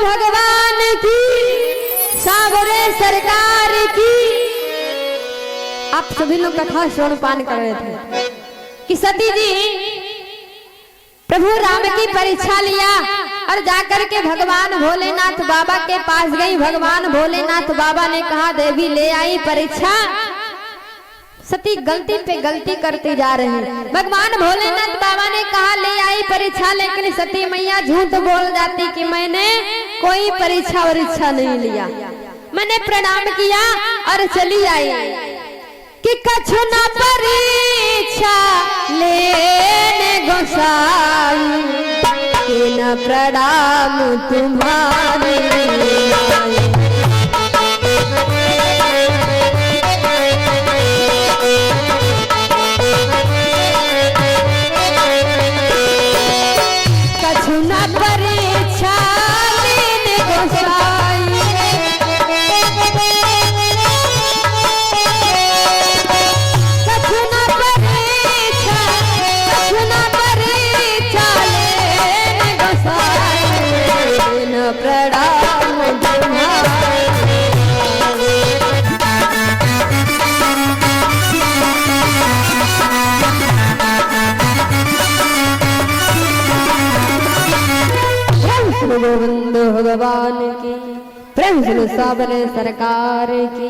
भगवान की, सावरे सरकार की। आप सभी लोग कथा श्रवण पान कर रहे थे कि सती जी प्रभु राम की परीक्षा लिया और जाकर के भगवान भोलेनाथ बाबा के पास गई। भगवान भोलेनाथ बाबा ने कहा देवी ले आई परीक्षा। सती गलती पे गलती करती जा रही। भगवान भोलेनाथ बाबा ने कहा ले आई परीक्षा, लेकिन सती मैया झूठ बोल जाती कि मैंने कोई परीक्षा और इच्छा नहीं लिया, मैंने प्रणाम किया और चली आई। कि कछु न परीक्षा लेने गोसाई, कि न प्रणाम तुम्हारे गोविंद भगवान की, प्रेम सुनो सावरे सरकार की।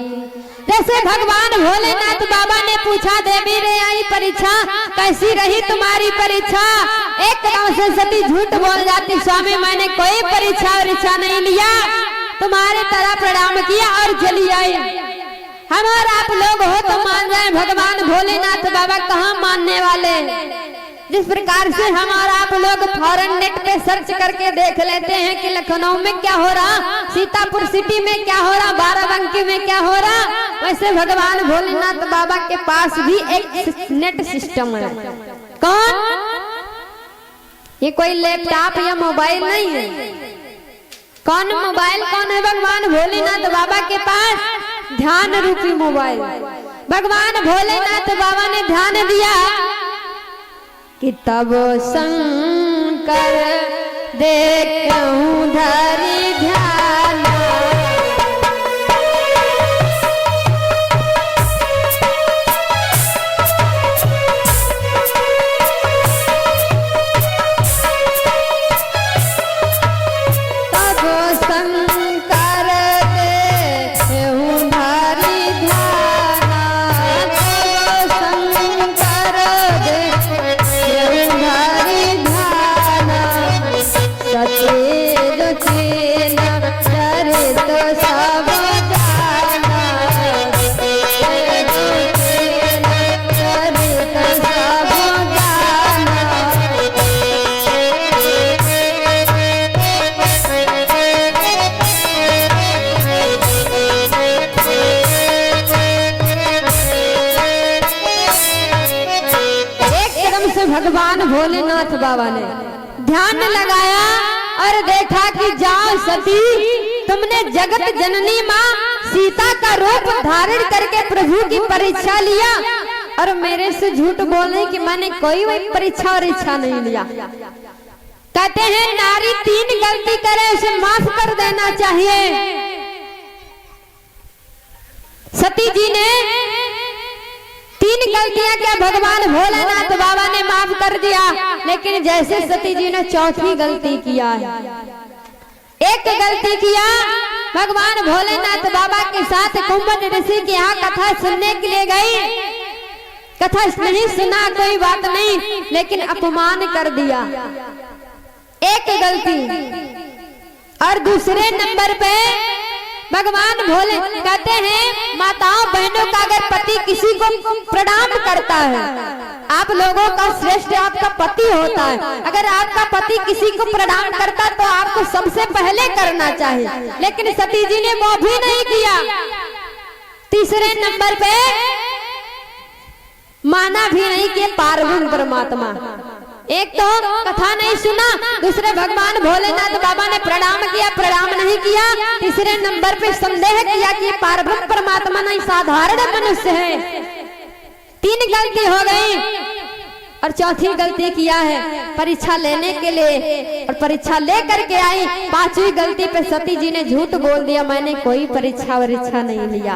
जैसे भगवान भोलेनाथ बाबा ने पूछा देवी रे आई परीक्षा, कैसी रही तुम्हारी परीक्षा? एकदम से सती झूठ बोल जाती, स्वामी मैंने कोई परीक्षा और इच्छा नहीं लिया, तुम्हारे तरह प्रणाम किया और चली आई। हमारा आप लोग हो तो मान जाए, भगवान भोलेनाथ बाबा कहाँ मानने वाले। जिस प्रकार से हमारा आप लोग फॉरेन नेट पे सर्च करके देख लेते हैं कि लखनऊ में क्या हो रहा, सीतापुर सिटी में क्या हो रहा, बाराबंकी में क्या हो रहा, वैसे भगवान भोलेनाथ बाबा के पास भी एक नेट सिस्टम है। कौन? ये कोई लैपटॉप या मोबाइल नहीं है। कौन मोबाइल? कौन है? भगवान भोलेनाथ बाबा के पास ध्यान रूपी मोबाइल। भगवान भोलेनाथ बाबा ने ध्यान दिया कि तब शंकर देखूं धरि ध्यान, तब शंकर देखूं धरि ध्यान, तब शंकर सचेत चेन चरित सब जाना, सचेत चेन चरित सब जाना। एकदम से भगवान भोलेनाथ बाबा ने ध्यान लगाया और देखा कि जाओ सती, तुमने जगत जननी माँ सीता का रूप धारण करके प्रभु की परीक्षा लिया और मेरे से झूठ बोलने कि मैंने कोई परीक्षा और इच्छा नहीं लिया। कहते हैं नारी तीन गलती करे उसे माफ कर देना चाहिए। सती जी ने तीन गलतियां क्या भगवान भोलेनाथ बाबा ने माफ कर दिया, लेकिन जैसे सती जी ने चौथी गलती किया है, एक गलती किया, भगवान भोलेनाथ बाबा के साथ कुंभन ऋषि के यहाँ कथा सुनने के लिए गई। कथा नहीं सुना कोई बात नहीं, लेकिन अपमान कर दिया, एक गलती। और दूसरे नंबर पे भगवान भोले कहते हैं माताओं बहनों का अगर पति किसी को प्रणाम करता है, आप लोगों का श्रेष्ठ आपका पति होता है, अगर आपका पति किसी को प्रणाम करता तो आपको सबसे पहले करना चाहिए, लेकिन सती जी ने वो भी नहीं किया। तीसरे नंबर पे माना भी नहीं कि पार्वती परमात्मा, एक तो कथा नहीं सुना, दूसरे भगवान भोलेनाथ बाबा ने प्रणाम किया, प्रणाम नहीं किया, तीसरे नंबर पे संदेह किया कि पार्वती परमात्मा नहीं साधारण मनुष्य है। तीन गलती हो गई। और चौथी गलती किया है परीक्षा लेने के लिए, और परीक्षा ले करके आई, पांचवी गलती पे सती जी ने झूठ बोल दिया, मैंने कोई परीक्षा नहीं लिया।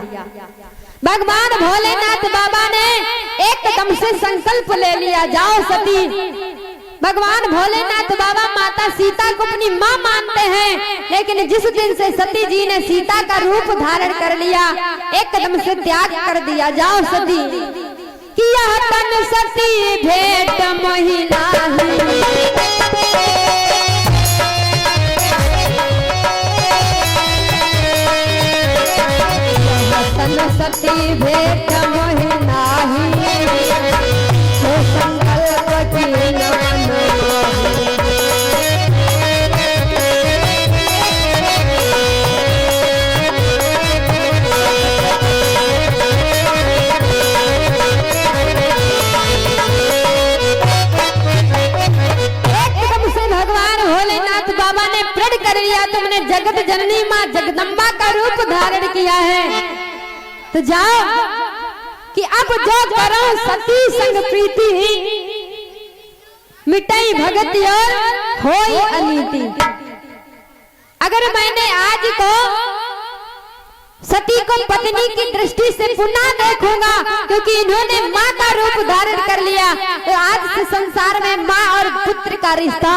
भगवान भोलेनाथ बाबा ने एकदम से संकल्प ले लिया, जाओ सती। भगवान भोलेनाथ बाबा माता सीता को अपनी माँ मानते हैं, लेकिन जिस दिन से सती जी ने सीता का रूप धारण कर लिया, एकदम से त्याग कर दिया, जाओ सती। किया तन सती भेंट महिला सती भेंट महिला संकल्प की कर लिया, तुमने जगत जननी माँ जगदम्बा का रूप धारण किया है, तो जाओ कि अब जो करो सती संग प्रीति, मिटाई भगति और होई अनीति। अगर मैंने आज को सती को पत्नी की दृष्टि से पुनः देखूंगा, क्योंकि इन्होंने माँ का रूप धारण कर लिया, तो आज से संसार में माँ और पुत्र का रिश्ता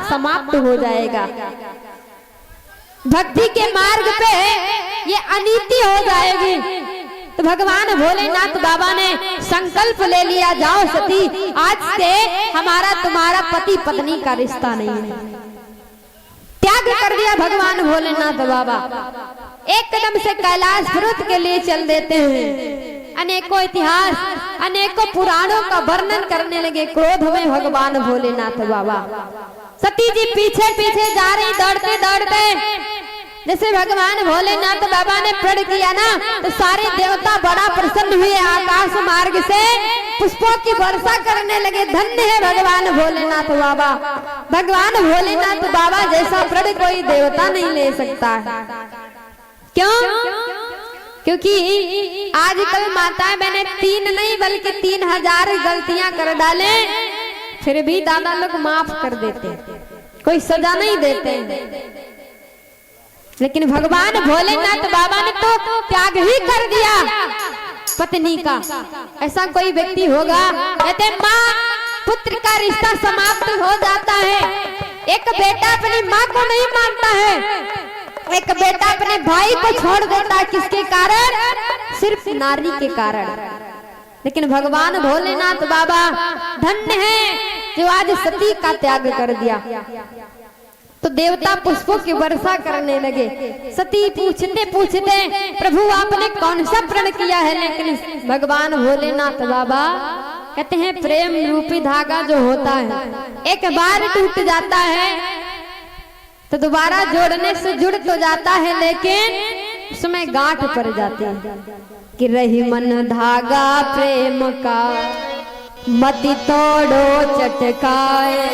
समाप्त हो जाएगा। भक्ति के मार्ग पे ये अनीति हो जाएगी। तो भगवान भोलेनाथ बाबा ने संकल्प ले लिया, जाओ सती, आज से हमारा तुम्हारा पति पत्नी का रिश्ता नहीं है। त्याग कर दिया भगवान भोलेनाथ बाबा, एकदम से कैलाश पर्वत के लिए चल देते हैं। अनेकों इतिहास, अनेकों पुराणों का वर्णन करने लगे क्रोध में भगवान भोलेनाथ बाबा। सती जी पीछे पीछे जा रही, दौड़ते दौड़ते। जैसे भगवान भोलेनाथ बाबा ने प्रण किया ना, तो सारे देवता बड़ा प्रसन्न हुए, आकाश मार्ग से पुष्पों की वर्षा करने लगे। धन्य है भगवान भोलेनाथ बाबा। भगवान भोलेनाथ बाबा जैसा प्रण कोई देवता नहीं ले सकता। क्यों? क्योंकि आजकल माताएं बहनें 3 नहीं बल्कि 3000 गलतियां कर डाले, फिर भी दादा लोग माफ कर देते, कोई सजा नहीं देते। लेकिन भगवान भोलेनाथ बाबा ने तो त्याग ही कर दिया पत्नी का। ऐसा कोई व्यक्ति होगा, कहते माँ पुत्र का रिश्ता समाप्त हो जाता है। एक बेटा अपनी माँ को नहीं मानता है, एक बेटा अपने भाई को छोड़ देता है, किसके कारण? सिर्फ नारी के कारण। लेकिन भगवान भोलेनाथ बाबा धन्य है जो आज सती का त्याग कर दिया। तो देवता पुष्पों की वर्षा करने लगे। सती पूछते पूछते प्रभु आपने कौन सा प्रण किया है? लेकिन भगवान भोलेनाथ बाबा कहते हैं प्रेम रूपी धागा जो होता है एक बार टूट जाता है तो दोबारा जोड़ने से जुड़ तो जाता है, लेकिन उसमें गांठ पड़ जाती है कि रही मन धागा प्रेम का मति तोड़ो चटकाए,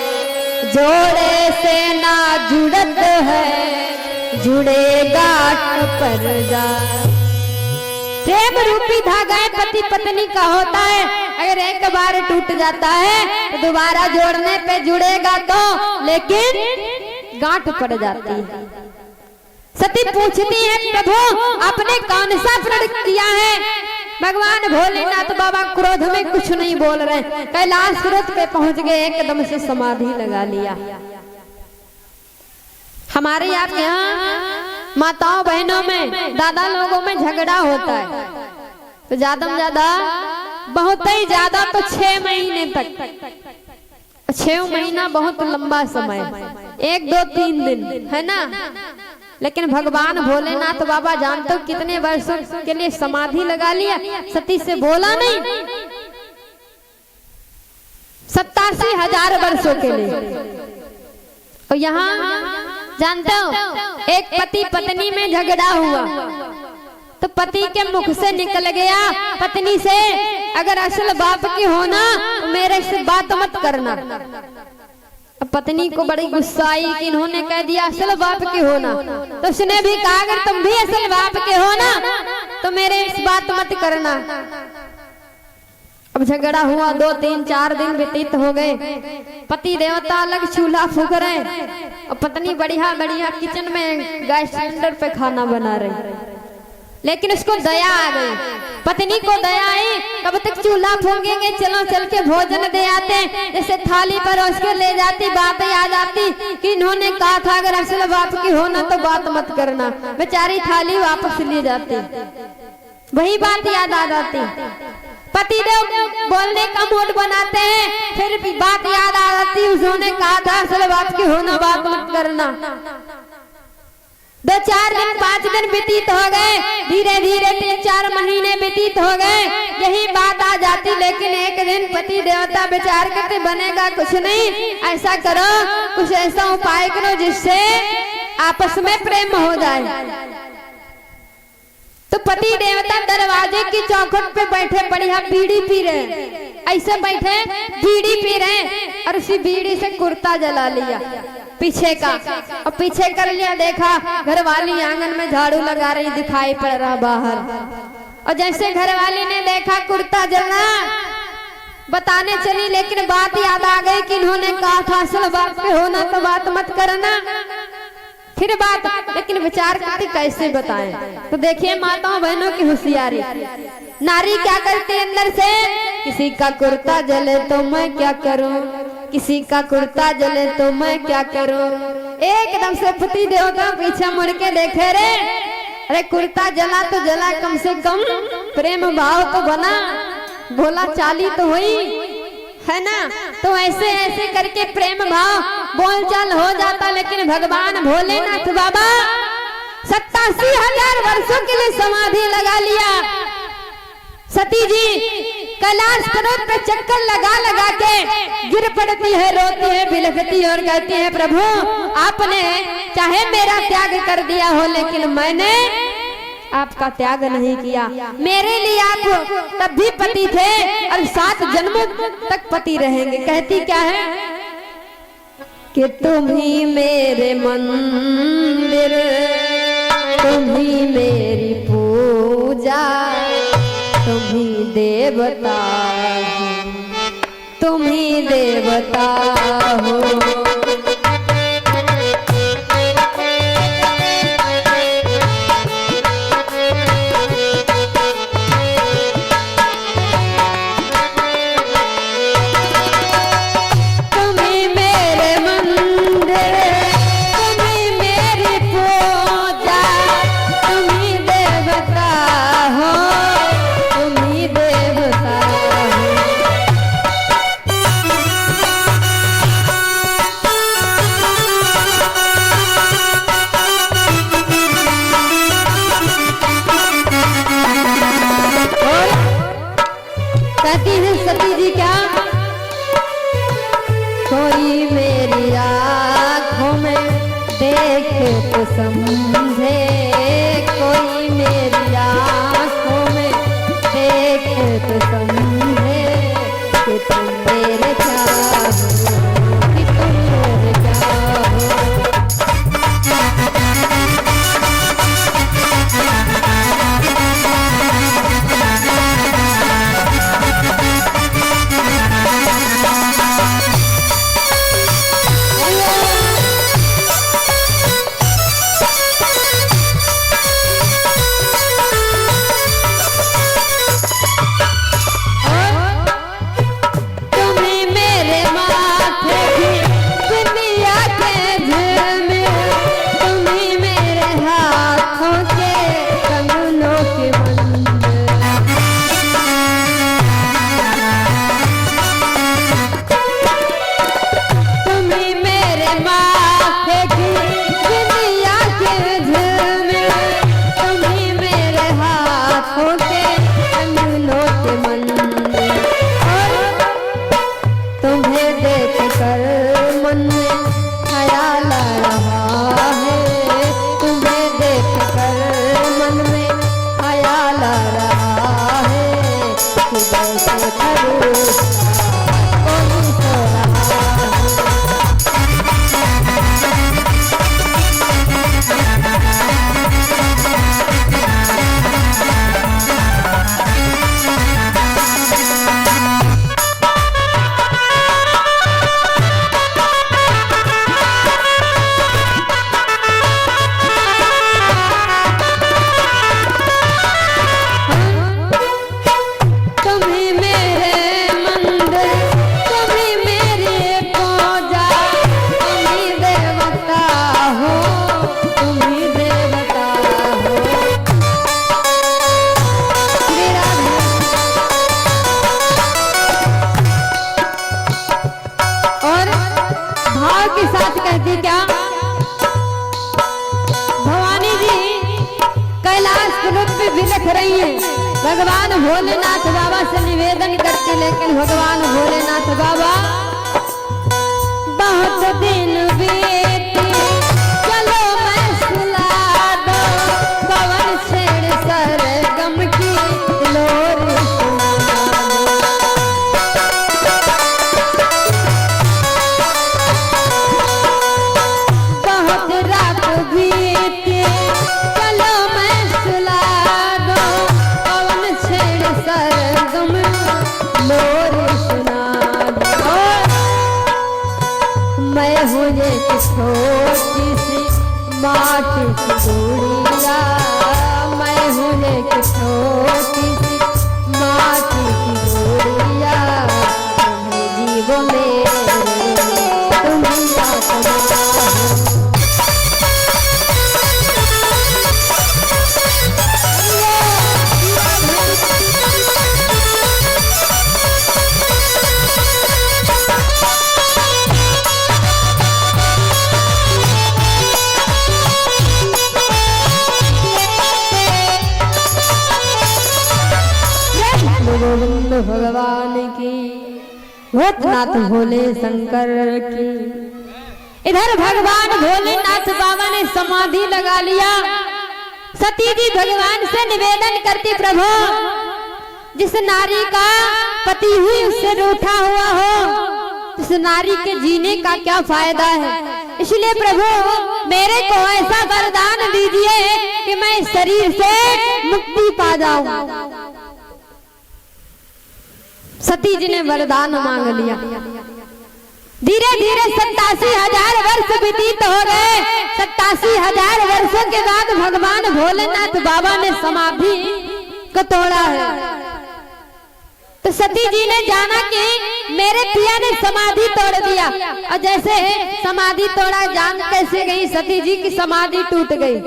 जोड़े से ना जुड़त है जुड़े गांठ पर जा। प्रेम रूपी धागा पति पत्नी का होता है, अगर एक बार टूट जाता है तो दोबारा जोड़ने पे जुड़ेगा तो, लेकिन गांठ पड़ जाती है। सती पूछती है प्रभु आपने कौन सा प्रण किया है? भगवान भोलेनाथ बाबा क्रोध में कुछ नहीं बोल रहे, कैलाश पर्वत पे पहुंच गए, एकदम से समाधि लगा लिया। हमारे यहाँ माताओं बहनों में दादा लोगों में झगड़ा होता है तो ज्यादा में ज्यादा बहुत ही ज्यादा तो 6 महीने तक। 6 महीना बहुत लंबा समय, 1 2 3 दिन है ना। लेकिन भगवान भोलेनाथ बाबा जानते हो कितने वर्षों के लिए समाधि लगा लिया, सती से बोला नहीं, 87,000 वर्षों के लिए। और यहाँ जानते हो एक पति पत्नी में झगड़ा हुआ तो पति के मुख से निकल गया पत्नी से, अगर असल बाप की होना तो मेरे से बात मत करना। अब पत्नी को बड़ी गुस्सा आई कि इन्होंने कह दिया असल बाप की होना, तो उसने भी कहा अगर तुम भी असल बाप के हो ना तो मेरे इस बात मत करना। अब झगड़ा हुआ, 2 3 4 दिन व्यतीत हो गए। पति देवता अलग चूल्हा फूक रहे और पत्नी बढ़िया बढ़िया किचन में गैस सिलेंडर पे खाना बना रही। लेकिन उसको दया आ गई, पत्नी को दया आई, कब तक चूल्हा फूकेंगे, चलो चल के भोजन दे आते। जैसे थाली परोस के ले जाती, बात याद आती कि इन्होंने कहा था अगर असल बाप की हो ना तो बात मत करना। बेचारी थाली वापस ले जाती, वही बात याद आ जाती। पति देव बोलने का मूड बनाते हैं, फिर भी बात याद आ जाती, उन्होंने कहा था असल बाप की हो ना बात मत करना। 2 4 दिन 5 दिन व्यतीत हो गए, धीरे धीरे 3 4 महीने व्यतीत हो गए, यही बात आ जाती। लेकिन एक दिन पति देवता विचार करते बनेगा कुछ नहीं, ऐसा करो कुछ ऐसा उपाय करो जिससे आपस में प्रेम हो जाए। तो पति देवता दरवाजे की चौखट पे बैठे बढ़िया बीड़ी पी रहे, ऐसे बैठे बीड़ी पी रहे और उसी बीड़ी से कुर्ता जला लिया पीछे का, और पीछे कर लिया। देखा घरवाली आंगन में झाड़ू लगा रही, दिखाई पड़ रहा बाहर। और जैसे घरवाली ने देखा कुर्ता जलना, बताने चली, लेकिन बात याद आ गई कि इन्होंने कहा था असल बात पे होना तो बात मत करना। फिर बात, लेकिन विचार करती कैसे बताएं। तो देखिए माताओं बहनों की होशियारी, नारी क्या करती है अंदर से, किसी का कुर्ता जले तो मैं क्या करूं, किसी का कुर्ता जले तो मैं क्या करूं। एकदम से पति देवता पीछे मुड़ के देखे रे, अरे कुर्ता जला तो जला, कम से कम प्रेम भाव तो बना, बोला चाली तो हुई है ना। तो ऐसे ऐसे करके प्रेम भाव बोलचाल हो जाता। लेकिन भगवान भोलेनाथ बाबा 87,000 वर्षों के लिए समाधि लगा लिया। सती जी कैलाश पर्वत पे चक्कर लगा लगा के गिर पड़ती है, रोती है, बिलखती और कहती है प्रभु आपने चाहे मेरा त्याग कर दिया हो, लेकिन मैंने आपका त्याग नहीं किया। मेरे लिए आप तब भी पति थे और 7 जन्मों तक पति रहेंगे। कहती क्या है कि तुम ही मेरे मंदिर, तुम ही मेरी पूजा, तुम ही देवता, तुम ही देवता हो। कहती है सती जी क्या, कोई मेरी आँखों में देखे तो समझे, कोई मेरी आँखों में देखे तो समझे कि तुम मेरे चाहो, कि तुम मेरे चाहो। तुम ही देवता हो। श्री राधे। और भाव के साथ कहती क्या, भवानी जी कैलाश पर्वत पे बिलख रही है, भगवान भोलेनाथ बाबा से निवेदन करती, लेकिन भगवान भोलेनाथ बाबा बहुत दिन बीते, चलो मैं सुला दो, पवन छेड़ सरगम की लोर सुना दो। बहुत रात बीते, चलो मैं सुला दो, पवन छेड़ सरगम लोर सुना दो। मैं हूँ एक छोटी सी माटी की गुड़िया, मैं हूँ एक छोटी सी माटी की गुड़िया, तुम्हें जीवो मेरे तुम्हें आत्मा हो। गोविंद भगवान की, भूतनाथ भोले शंकर की। इधर भगवान भोलेनाथ बाबा ने समाधि लगा लिया। सती जी भगवान से निवेदन करती, प्रभु जिस नारी का पति हुई उससे रूठा हुआ हो, उस नारी के जीने का क्या फायदा है, इसलिए प्रभु मेरे को ऐसा वरदान दीजिए कि मैं इस शरीर से मुक्ति पा जाऊं। सती जी ने वरदान मांग लिया। धीरे धीरे 87,000 वर्ष व्यतीत हो गए। 87,000 वर्षों के बाद भगवान भोलेनाथ बाबा ने समाधि को तोड़ा है। तो सती जी ने जाना कि मेरे पिया ने समाधि तोड़ दिया, और जैसे समाधि तोड़ा जान कैसे गई, सती जी की समाधि टूट गई।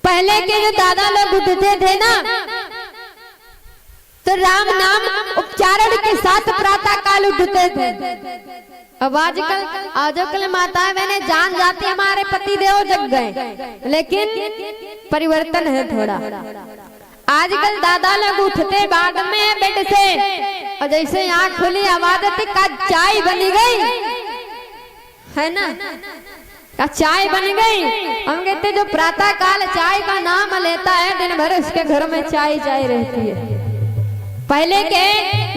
पहले के जो दादा लोग उठते थे ना, तो राम नाम उच्चारण के साथ प्रातः काल उठते थे। अब आजकल माताएं मैंने जान जाती हमारे पति देव जग गए, लेकिन परिवर्तन है थोड़ा। आजकल दादा लोग उठते बाद में बेड से, और जैसे आँख खुली आवाज आती का चाय बनी गई है ना, का चाय बन गई। हम कहते जो प्रातः काल चाय का नाम लेता है, दिन भर उसके घर में चाय चाय रहती है। पहले के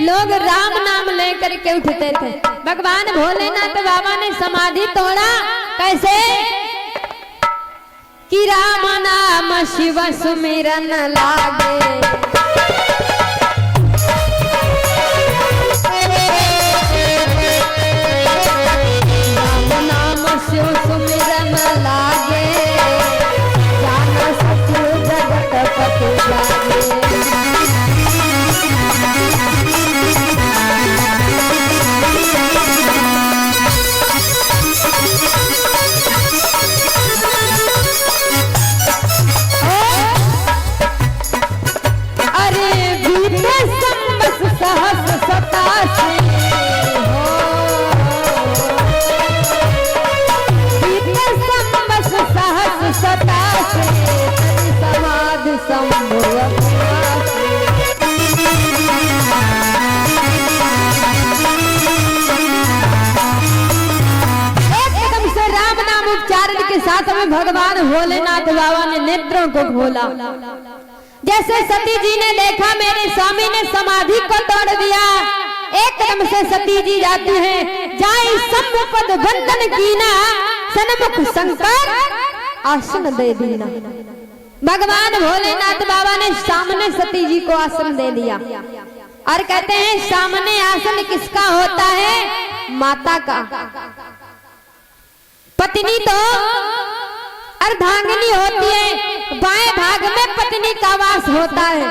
लोग राम नाम लेकर के उठते थे। भगवान भोलेनाथ बाबा ने समाधि तोड़ा, कैसे कि राम नाम शिव सुमिरन लागे, राम नाम शिव सुमिरन लागे, जान सत्य जगत पति लागे। साथ में भगवान भोलेनाथ बाबा ने नेत्रों को खोला। जैसे सती जी ने देखा मेरे स्वामी ने समाधि को तोड़ दिया, एकदम से सती जी जाती है, जाए सम्मुपद बंधन कीना, सन्मुख शंकर आसन दे दीना। भगवान भोलेनाथ बाबा ने सामने सती जी को आसन दे दिया, और कहते हैं सामने आसन किसका होता है? माता का। पत्नी तो अर्धांगिनी होती है, बाएं भाग में पत्नी का वास होता है।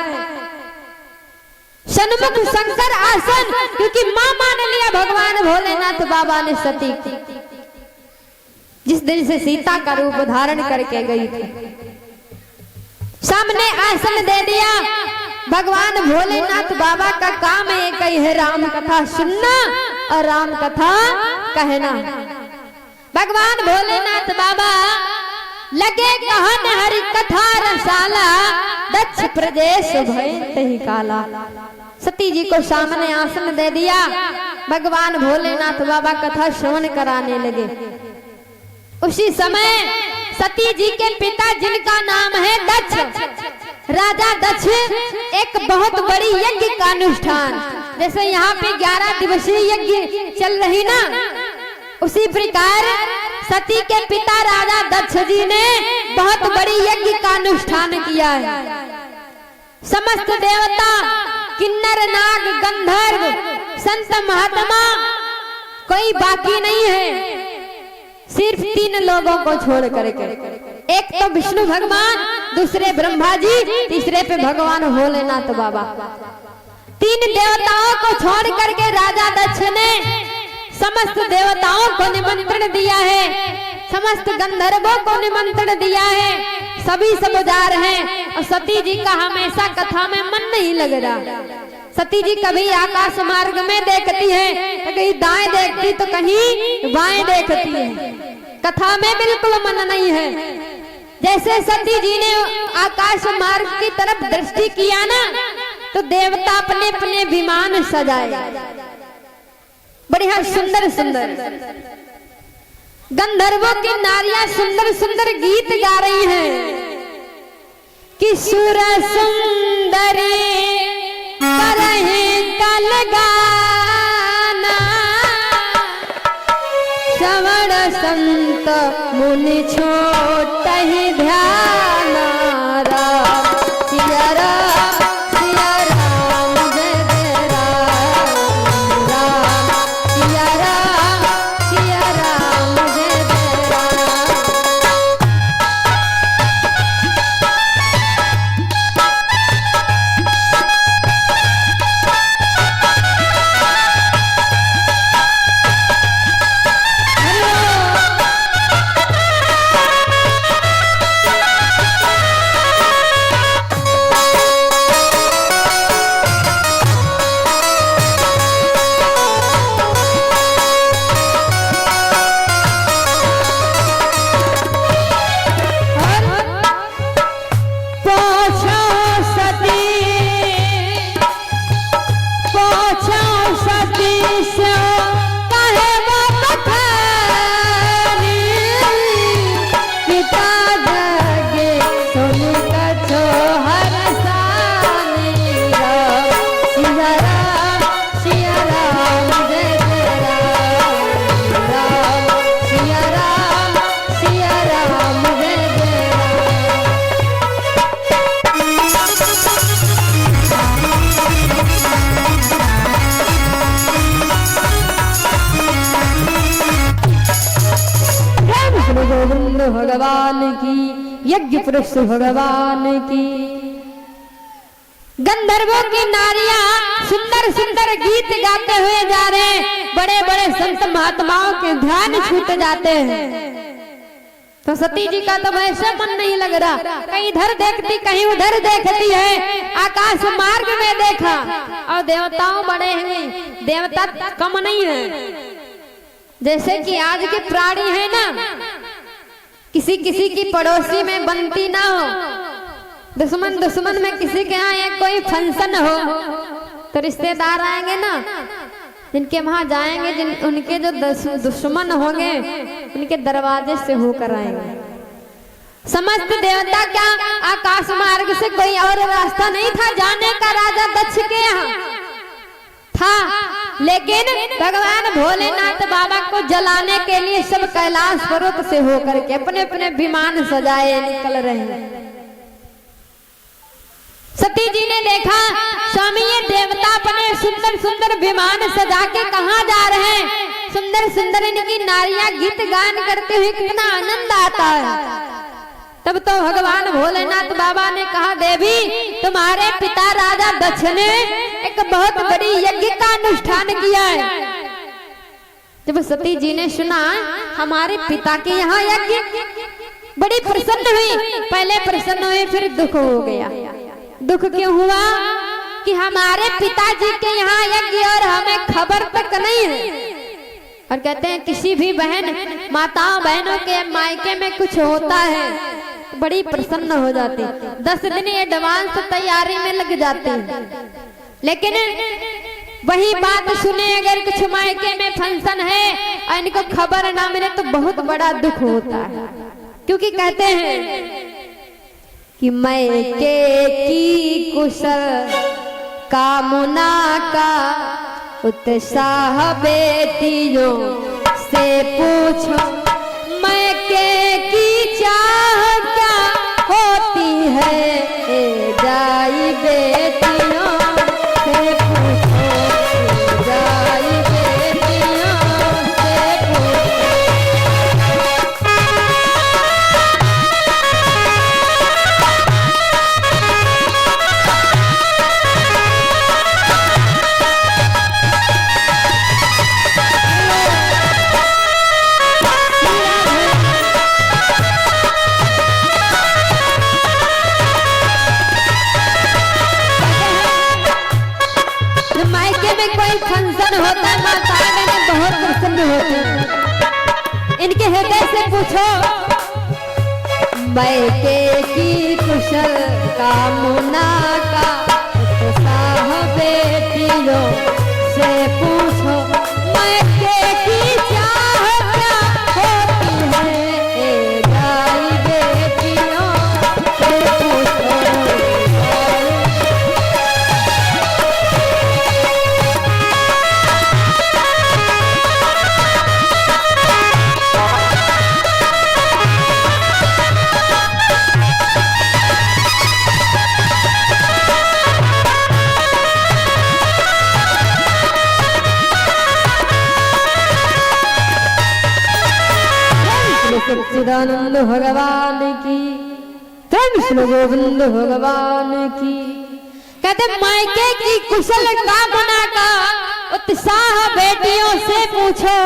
सन्मुख शंकर आसन, क्योंकि मां मान लिया भगवान भोलेनाथ बाबा ने सती की। जिस दिन से सीता का रूप धारण करके गई थी। सामने आसन दे दिया। भगवान भोलेनाथ बाबा का काम एक ही है, राम कथा सुनना और राम कथा कहना। भगवान भोलेनाथ बाबा लगे कहन हरि कथा रसाला, दक्ष प्रदेश भयंत ही काला। सती जी को सामने आसन दे दिया। भगवान भोलेनाथ बाबा कथा श्रवण कराने लगे। उसी समय सती जी के पिता जिनका नाम है दक्ष, राजा दक्ष, एक बहुत बड़ी यज्ञ का अनुष्ठान, जैसे यहाँ पे 11 दिवसीय यज्ञ चल रही ना, उसी प्रकार सती के पिता राजा दक्ष जी ने बहुत बड़ी यज्ञ का अनुष्ठान किया है। समस्त देवता, किन्नर, नाग, गंधर्व, संत महात्मा कोई बाकी नहीं है, सिर्फ 3 लोगों को छोड़ करके। एक तो विष्णु भगवान, दूसरे ब्रह्मा जी, तीसरे पे भगवान भोलेनाथ बाबा। 3 देवताओं को छोड़ करके राजा दक्ष ने समस्त देवताओं को निमंत्रण दिया है, समस्त गंधर्वों को निमंत्रण दिया है। सभी सब जा रहे हैं और सती जी का हमेशा कथा में मन नहीं लग रहा। सती जी कभी आकाश मार्ग में देखती है तो कहीं दाएं देखती तो कहीं बाएं देखती है, कथा में बिल्कुल मन नहीं है। जैसे सती जी ने आकाश मार्ग की तरफ दृष्टि किया ना, तो देवता अपने अपने विमान सजाए, बढ़िया सुंदर सुंदर। गंधर्वों की नारियां सुंदर सुंदर गीत गा रही हैं कि सुर सुंदरी करहे कल गाना, श्रवण संत मुनि छोट ही ध्यान। राम सिया राम, सिया राम, जय जय राम, राम सिया राम, सिया राम, जय जय राम। भगवान की, यज्ञ पुरुष भगवान की। गंधर्वों की नारियां सुंदर सुंदर गीत गाते हुए जा रहे हैं, बड़े बड़े संत महात्माओं के ध्यान छूट जाते हैं। तो सती जी का तो वैसे मन नहीं लग रहा, कहीं इधर देखती कहीं उधर देखती है। आकाश मार्ग में देखा और देवताओं बड़े हैं, देवता कम नहीं है। जैसे कि आज के प्राणी है ना, किसी किसी की पड़ोसी में बनती ना हो, दुश्मन दुश्मन में किसी के यहाँ एक कोई फंक्शन हो तो रिश्तेदार आएंगे ना, जिनके वहां जाएंगे, जिन उनके जो दुश्मन होंगे उनके दरवाजे से होकर आएंगे। समस्त देवता क्या आकाश मार्ग से कोई और रास्ता नहीं था जाने का राजा दक्ष के यहाँ था, लेकिन भगवान भोलेनाथ बाबा को जलाने के लिए सब कैलाश पर्वत से होकर के अपने अपने विमान सजाए निकल रहे हैं। सती जी ने देखा स्वामी ये देवता अपने सुंदर सुंदर विमान सजा के कहाँ जा रहे हैं, सुंदर सुंदर इनकी नारियां गीत गान करते हुए कितना आनंद आता है। तब तो भगवान भोलेनाथ बाबा ने कहा, देवी तुम्हारे पिता राजा दक्ष ने एक बहुत बड़ी यज्ञ का अनुष्ठान किया है। जब सती जी ने सुना हमारे पिता के यहाँ यज्ञ। बड़ी प्रसन्न हुई, पहले प्रसन्न हुई फिर दुख हो गया। दुख क्यों हुआ कि हमारे पिताजी के यहाँ यज्ञ और हमें खबर तक नहीं है। और कहते हैं किसी भी बहन माताओं बहनों के मायके में कुछ होता है बड़ी प्रसन्न हो जाती, 10 दिन एडवांस तैयारी में लग जाती। लेकिन वही बात सुने अगर कुछ मायके में फंक्शन है और इनको खबर ना मिले तो बहुत बड़ा दुख होता है। क्योंकि कहते हैं कि मायके की कुशल कामना का उत्साह बेटियों से पूछो, मायके की चाह क्या होती है जाई बेटियों से पूछो, जाई बेटियों से पूछो। कोई फंक्शन होता है माताएं बहनें बहुत प्रसन्न होती हैं। इनके हृदय से पूछो, मायके की कुशल कामना का उत्साह बेटियों से पूछो, मायके की चाह क्या होती है जाई बेटियों से पूछो। सच्चिदानंद भगवान की, कृष्ण गोविंद भगवान की। कहते मायके की कुशल कामना का उत्साह बेटियों से पूछो,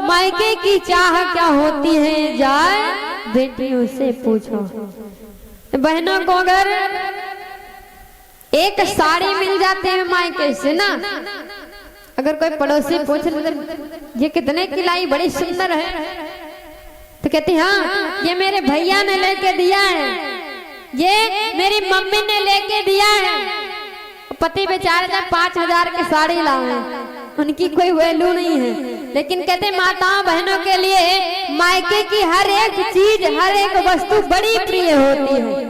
मायके की चाह क्या होती है जाए बेटियों से पूछो। बहनों को अगर एक साड़ी मिल जाती है मायके से ना, अगर कोई पड़ोसी पूछ ये कितने की लाई, बड़ी सुंदर है, तो कहती हाँ ये मेरे भैया ने लेके दिया है, ये मेरी मम्मी ने लेके दिया है। पति बेचारे जब 5000 की साड़ी लाए, उनकी कोई वैल्यू नहीं है। लेकिन कहते माताओं बहनों के लिए मायके की हर एक चीज हर एक वस्तु बड़ी प्रिय होती है।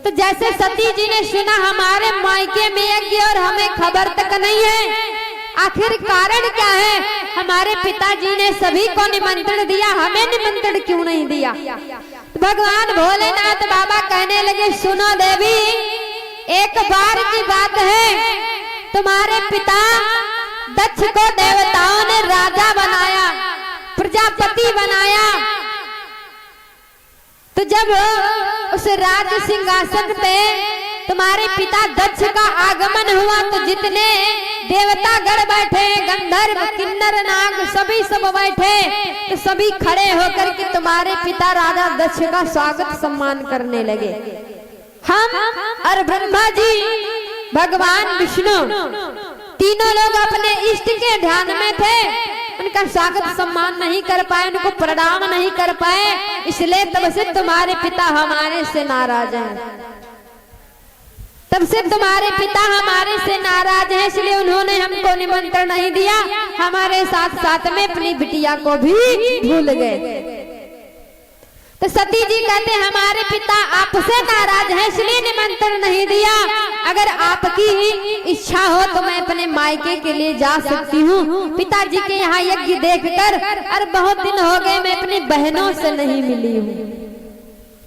तो जैसे सती जी ने सुना हमारे मायके में यज्ञ और हमें खबर तक नहीं है, आखिर कारण क्या है? हमारे पिताजी ने सभी को निमंत्रण दिया, हमें निमंत्रण क्यों नहीं दिया? तो भगवान भोलेनाथ बाबा कहने लगे सुनो देवी, एक बार की बात है, तुम्हारे पिता दक्ष को देवताओं ने राजा बनाया, प्रजापति बनाया। तो जब उस राज सिंहासन पे तुम्हारे पिता दक्ष का आगमन हुआ तो जितने देवता गण बैठे, गंधर्व किन्नर नाग सभी सब बैठे, तो सभी खड़े होकर के तुम्हारे पिता राजा दक्ष का स्वागत सम्मान करने लगे। हम और ब्रह्मा जी, भगवान विष्णु तीनों लोग अपने इष्ट के ध्यान में थे, उनका स्वागत सम्मान नहीं कर पाए, उनको प्रणाम नहीं कर पाए, इसलिए तब से तुम्हारे पिता हमारे से नाराज हैं। तब से तुम्हारे पिता हमारे से नाराज हैं, इसलिए उन्होंने हमको निमंत्रण नहीं दिया, हमारे साथ साथ में अपनी बिटिया को भी भूल गए। तो सती जी कहते हमारे पिता आपसे नाराज हैं, इसलिए निमंत्रण नहीं दिया। अगर आपकी इच्छा हो तो मैं अपने मायके के लिए जा सकती हूँ, पिताजी के यहाँ यज्ञ देखकर, और बहुत दिन हो गए मैं अपनी बहनों से नहीं मिली हूँ,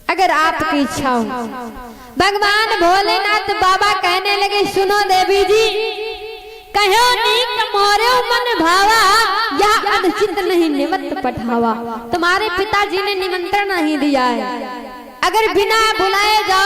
अगर आपकी इच्छा हो। भगवान भोलेनाथ बाबा कहने लगे सुनो देवी जी, कहो नीक मोरे मन भावा, यह अनुचित नहीं निमित्त पठावा। तुम्हारे पिताजी ने निमंत्रण नहीं दिया है, अगर बिना बुलाए जाओ